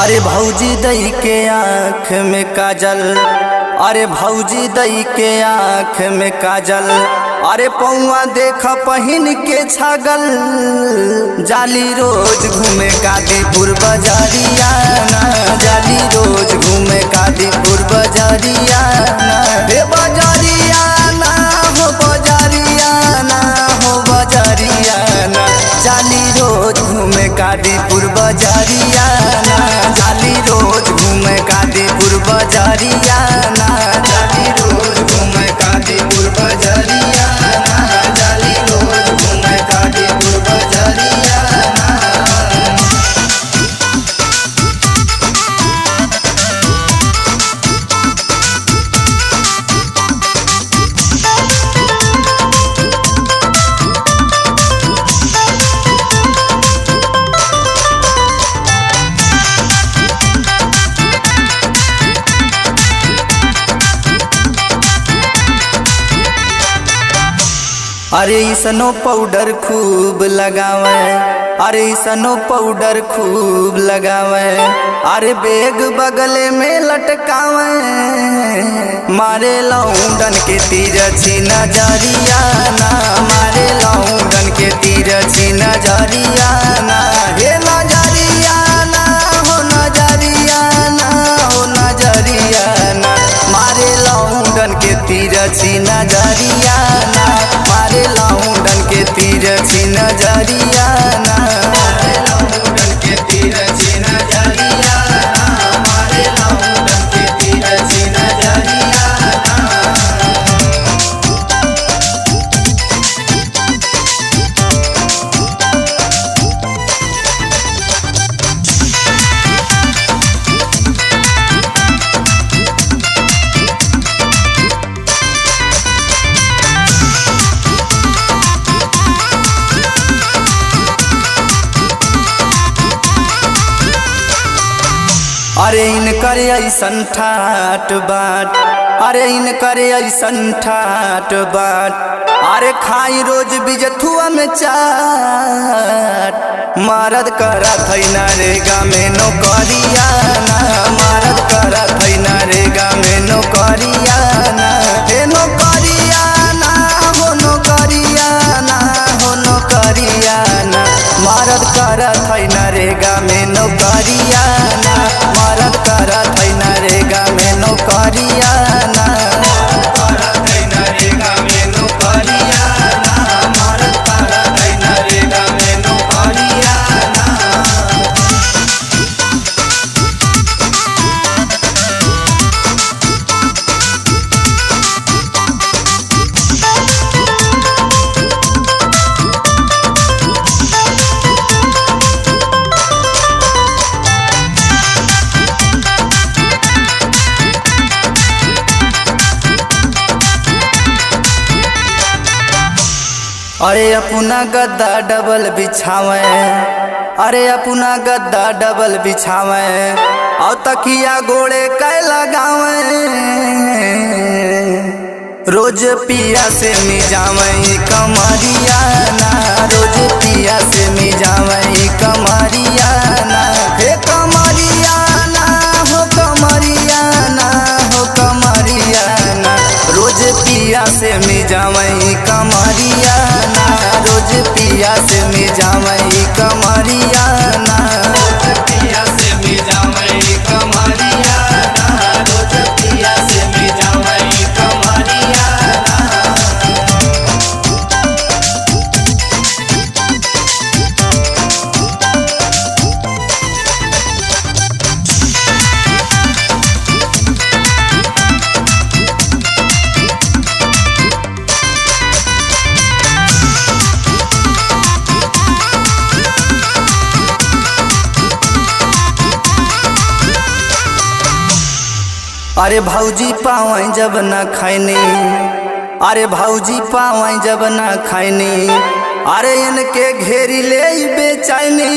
अरे भौजी दई के आँख में काजल, अरे भौजी दई के आँख में काजल, अरे पौआ देख पहिन के छागल, जाली रोज घूमे कादीपुर बजरिया ना, जाली रोज घूमे कादीपुर बजरिया ना, हे बजरिया ना हो बजरिया ना, हो बजरिया ना, जाली रोज घूमे कादीपुर बजरिया ना, जाली रोज घूमे कादीपुर बजरिया ना, जाली रोज घूमे कादीपुर बजरिया ना, जाली रोज घूमे कादीपुर बजरिया ना। अरे इसनो पाउडर खूब लगावे, अरे इसनो पाउडर खूब लगावे, अरे बेग बगले में लटकावे, मारे लौंडन के तिरछी नजरिया ना, मारे लौंडन के तिरछी नजरिया ना, हे नजरिया ना हो नजरिया ना, हो नजरिया ना, मारे लौंडन के तिरछी नजरिया ना, मारे लौंडन के तिरछी नजरिया ना, मारे लौंडन के तिरछी नजरिया ना, मारे लौंडन के तिरछी नजरिया ना। अरे इनकर ऐसन ठाट बाट, अरे इनकर ऐसन ठाट बाट, अरे खाई रोज बिजथुआ में चाट, मरद करत है नरेगा में नौकरिया ना, मरद करत है नरेगा में नौकरिया ना, हे नौकरिया ना हो नौकरिया ना, हो नौकरिया ना, मरद करत है नरेगा में नौकरिया ना, मरद करत है नरेगा में नौकरिया ना, करत है नरेगा में नौकरिया ना, मरद करत है नरेगा में नौकरिया ना। अरे अपना गद्दा डबल बिछावे, अरे अपना गद्दा डबल बिछावे, और तकिया गोड़े कै लगावे, रोज पिया से मिजावे कमरिया ना, रोज पिया से मिजावे कमरिया ना, हे कमरिया ना हो कमरिया ना, हो कमरिया ना, रोज पिया से मिजावे कमरिया ना, रोज पिया से मिजावे कमरिया ना, रोज पिया से मिजावे कमरिया ना, रोज पिया से मिजावे कमरिया ना। अरे भौजी पावे जब न खैनी, अरे भौजी पावे जब न खैनी, अरे इनके घेरी ले बेचैनी,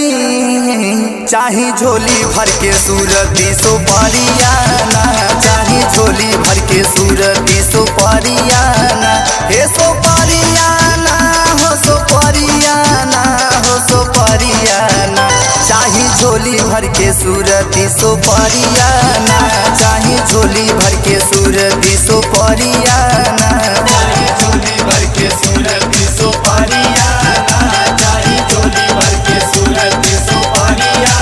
चाही झोली भर के सूरती सुपरिया ना, चाही झोली भर के सूरती सुपरिया ना, हे सुपरिया ना हो सुपरिया ना, हो सुपरिया ना, चाही झोली भर के के सूरती सुपरियाना, चाहे झोली भर के सूरती सुपरियाना, चाहे झोली भर के सूरती सुपरियाना, चाहे झोली भर के सूरती सुपरियाना।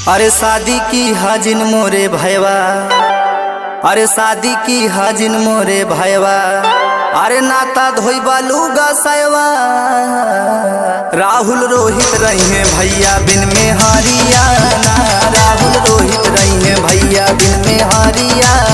अरे शादी की हाजिन मोरे भैया, अरे शादी की हाजिन मोरे भैया, अरे नाता धोई बालूगा सैवा। राहुल रोहित रही हैं भैया बिन में हरियाणा, राहुल रोहित रही हैं भैया बिन में हरियाणा।